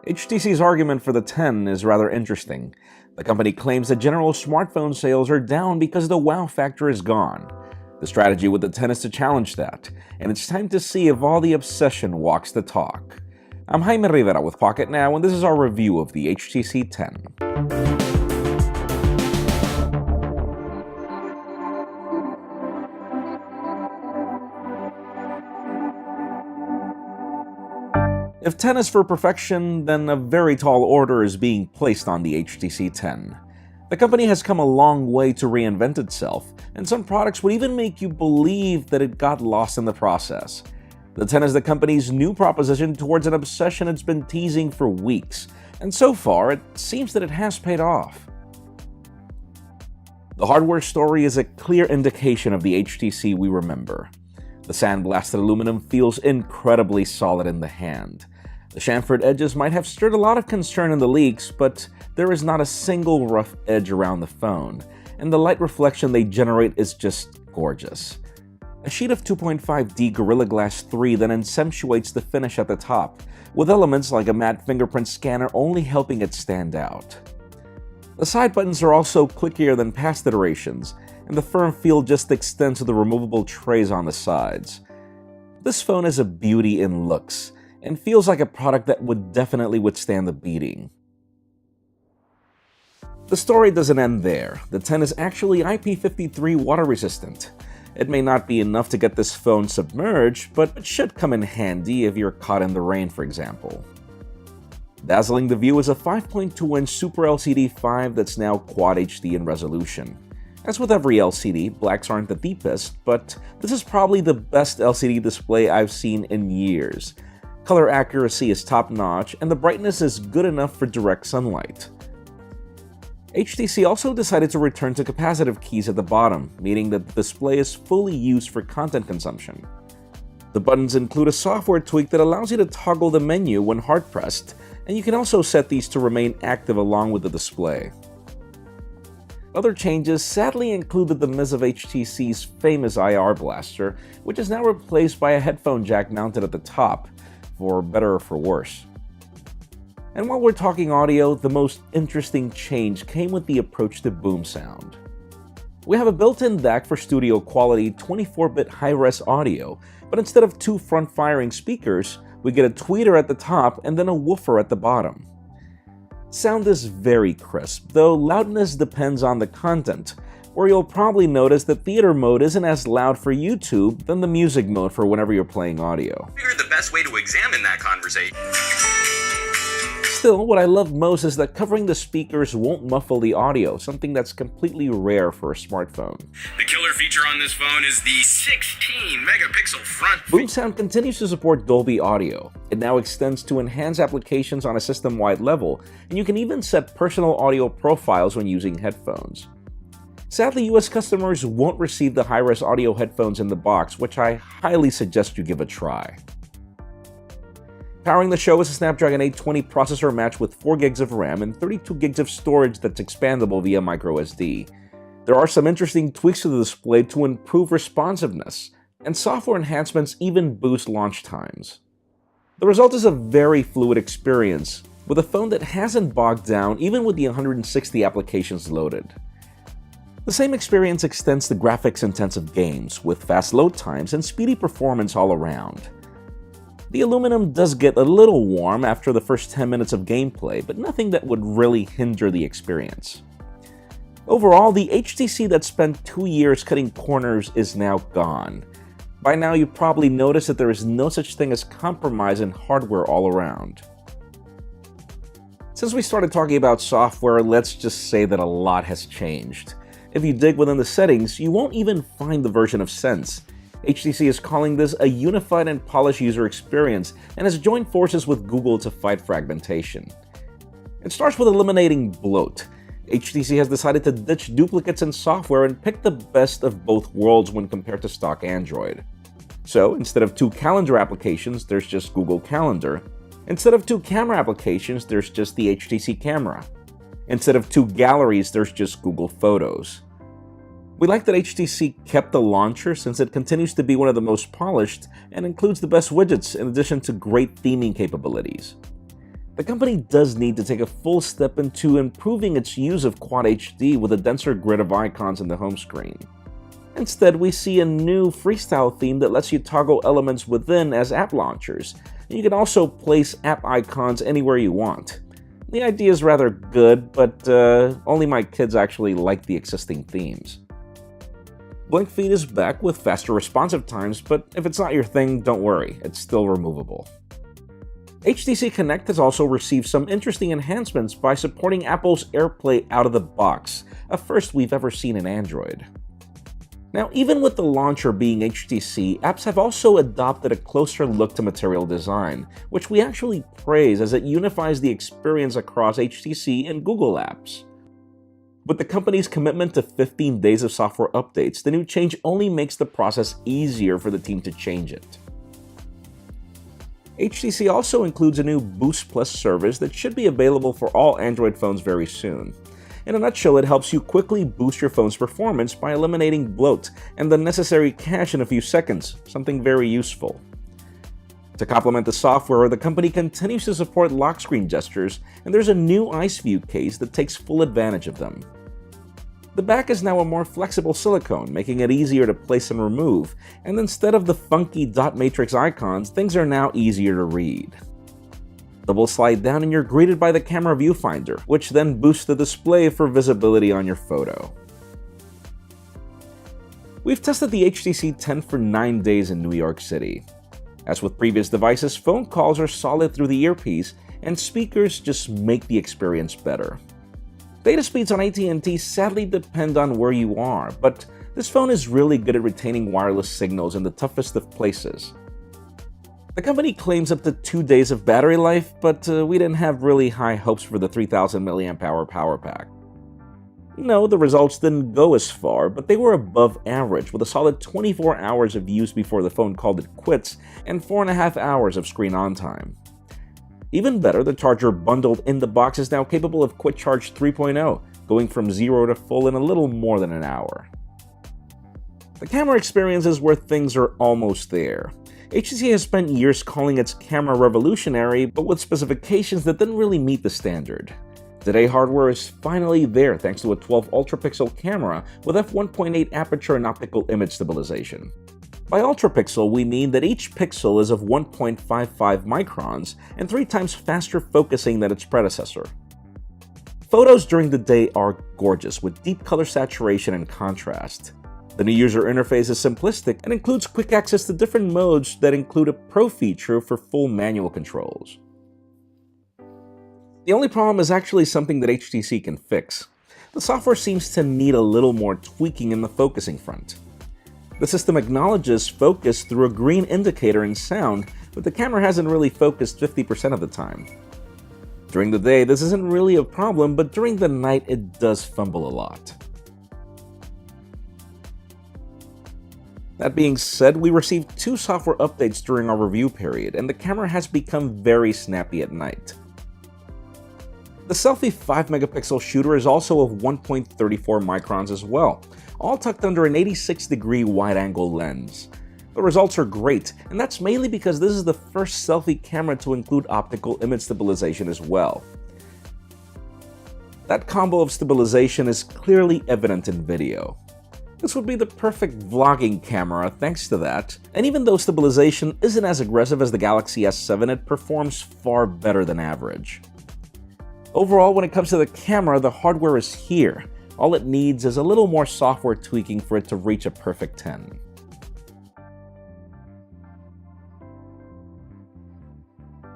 HTC's argument for the 10 is rather interesting. The company claims that general smartphone sales are down because the wow factor is gone. The strategy with the 10 is to challenge that, and it's time to see if all the obsession walks the talk. I'm Jaime Rivera with Pocket Now, and this is our review of the HTC 10. If 10 is for perfection, then a very tall order is being placed on the HTC 10. The company has come a long way to reinvent itself, and some products would even make you believe that it got lost in the process. The 10 is the company's new proposition towards an obsession it's been teasing for weeks, and so far it seems that it has paid off. The hardware story is a clear indication of the HTC we remember. The sandblasted aluminum feels incredibly solid in the hand. The chamfered edges might have stirred a lot of concern in the leaks, but there is not a single rough edge around the phone, and the light reflection they generate is just gorgeous. A sheet of 2.5D Gorilla Glass 3 then accentuates the finish at the top, with elements like a matte fingerprint scanner only helping it stand out. The side buttons are also clickier than past iterations, and the firm feel just extends to the removable trays on the sides. This phone is a beauty in looks, and feels like a product that would definitely withstand the beating. The story doesn't end there. The 10 is actually IP53 water resistant. It may not be enough to get this phone submerged, but it should come in handy if you're caught in the rain, for example. Dazzling the view is a 5.2-inch Super LCD 5 that's now Quad HD in resolution. As with every LCD, blacks aren't the deepest, but this is probably the best LCD display I've seen in years. Color accuracy is top-notch, and the brightness is good enough for direct sunlight. HTC also decided to return to capacitive keys at the bottom, meaning that the display is fully used for content consumption. The buttons include a software tweak that allows you to toggle the menu when hard-pressed, and you can also set these to remain active along with the display. Other changes sadly included the miss of HTC's famous IR blaster, which is now replaced by a headphone jack mounted at the top, for better or for worse. And while we're talking audio, the most interesting change came with the approach to boom sound. We have a built-in DAC for studio quality 24-bit high-res audio, but instead of two front-firing speakers, we get a tweeter at the top and then a woofer at the bottom. Sound is very crisp, though loudness depends on the content, where you'll probably notice that theater mode isn't as loud for YouTube than the music mode for whenever you're playing audio. I figured the best way to examine that conversation. Still, what I love most is that covering the speakers won't muffle the audio, something that's completely rare for a smartphone. The killer feature on this phone is the 16-megapixel front. Boom Sound continues to support Dolby Audio. It now extends to enhance applications on a system-wide level, and you can even set personal audio profiles when using headphones. Sadly, US customers won't receive the high-res audio headphones in the box, which I highly suggest you give a try. Powering the show is a Snapdragon 820 processor matched with 4 gigs of RAM and 32 gigs of storage that's expandable via microSD. There are some interesting tweaks to the display to improve responsiveness, and software enhancements even boost launch times. The result is a very fluid experience, with a phone that hasn't bogged down even with the 160 applications loaded. The same experience extends to graphics-intensive games, with fast load times and speedy performance all around. The aluminum does get a little warm after the first 10 minutes of gameplay, but nothing that would really hinder the experience. Overall, the HTC that spent 2 years cutting corners is now gone. By now, you've probably noticed that there is no such thing as compromise in hardware all around. Since we started talking about software, let's just say that a lot has changed. If you dig within the settings, you won't even find the version of Sense. HTC is calling this a unified and polished user experience and has joined forces with Google to fight fragmentation. It starts with eliminating bloat. HTC has decided to ditch duplicates in software and pick the best of both worlds when compared to stock Android. So, instead of 2 calendar applications, there's just Google Calendar. Instead of 2 camera applications, there's just the HTC Camera. Instead of 2 galleries, there's just Google Photos. We like that HTC kept the launcher since it continues to be one of the most polished and includes the best widgets in addition to great theming capabilities. The company does need to take a full step into improving its use of Quad HD with a denser grid of icons in the home screen. Instead, we see a new freestyle theme that lets you toggle elements within as app launchers. You can also place app icons anywhere you want. The idea is rather good, but only my kids actually like the existing themes. Blink Feed is back with faster responsive times, but if it's not your thing, don't worry, it's still removable. HTC Connect has also received some interesting enhancements by supporting Apple's AirPlay out of the box, a first we've ever seen in Android. Now, even with the launcher being HTC, apps have also adopted a closer look to material design, which we actually praise as it unifies the experience across HTC and Google apps. With the company's commitment to 15 days of software updates, the new change only makes the process easier for the team to change it. HTC also includes a new Boost Plus service that should be available for all Android phones very soon. In a nutshell, it helps you quickly boost your phone's performance by eliminating bloat and the necessary cache in a few seconds, something very useful. To complement the software, the company continues to support lock screen gestures, and there's a new Ice View case that takes full advantage of them. The back is now a more flexible silicone, making it easier to place and remove, and instead of the funky dot matrix icons, things are now easier to read. Double slide down and you're greeted by the camera viewfinder, which then boosts the display for visibility on your photo. We've tested the HTC 10 for 9 days in New York City. As with previous devices, phone calls are solid through the earpiece, and speakers just make the experience better. Data speeds on AT&T sadly depend on where you are, but this phone is really good at retaining wireless signals in the toughest of places. The company claims up to 2 days of battery life, but we didn't have really high hopes for the 3000 mAh power pack. No, the results didn't go as far, but they were above average, with a solid 24 hours of use before the phone called it quits and 4.5 hours of screen on time. Even better, the charger bundled in the box is now capable of Quick Charge 3.0, going from 0 to full in a little more than an hour. The camera experience is where things are almost there. HTC has spent years calling its camera revolutionary, but with specifications that didn't really meet the standard. Today, hardware is finally there thanks to a 12 ultrapixel camera with f1.8 aperture and optical image stabilization. By ultrapixel, we mean that each pixel is of 1.55 microns and 3 times faster focusing than its predecessor. Photos during the day are gorgeous, with deep color saturation and contrast. The new user interface is simplistic and includes quick access to different modes that include a Pro feature for full manual controls. The only problem is actually something that HTC can fix. The software seems to need a little more tweaking in the focusing front. The system acknowledges focus through a green indicator in sound, but the camera hasn't really focused 50% of the time. During the day, this isn't really a problem, but during the night, it does fumble a lot. That being said, we received 2 software updates during our review period, and the camera has become very snappy at night. The selfie 5-megapixel shooter is also of 1.34 microns as well, all tucked under an 86-degree wide-angle lens. The results are great, and that's mainly because this is the first selfie camera to include optical image stabilization as well. That combo of stabilization is clearly evident in video. This would be the perfect vlogging camera thanks to that, and even though stabilization isn't as aggressive as the Galaxy S7, it performs far better than average. Overall, when it comes to the camera, the hardware is here. All it needs is a little more software tweaking for it to reach a perfect 10.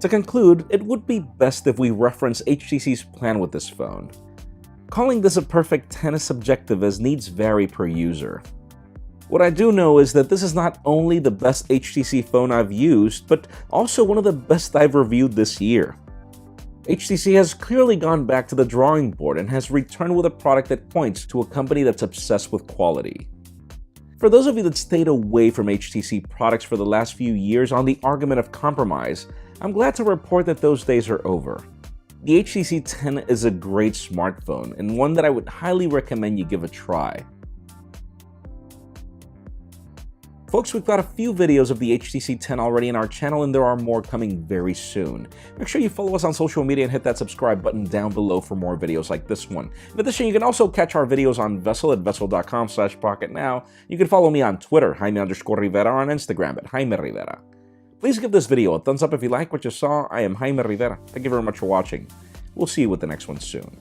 To conclude, it would be best if we reference HTC's plan with this phone. Calling this a perfect 10 is subjective as needs vary per user. What I do know is that this is not only the best HTC phone I've used, but also one of the best I've reviewed this year. HTC has clearly gone back to the drawing board and has returned with a product that points to a company that's obsessed with quality. For those of you that stayed away from HTC products for the last few years on the argument of compromise, I'm glad to report that those days are over. The HTC 10 is a great smartphone and one that I would highly recommend you give a try. Folks, we've got a few videos of the HTC 10 already in our channel, and there are more coming very soon. Make sure you follow us on social media and hit that subscribe button down below for more videos like this one. In addition, you can also catch our videos on Vessel at vessel.com/pocketnow. You can follow me on Twitter, Jaime_Rivera, or on Instagram at Jaime Rivera. Please give this video a thumbs up if you like what you saw. I am Jaime Rivera. Thank you very much for watching. We'll see you with the next one soon.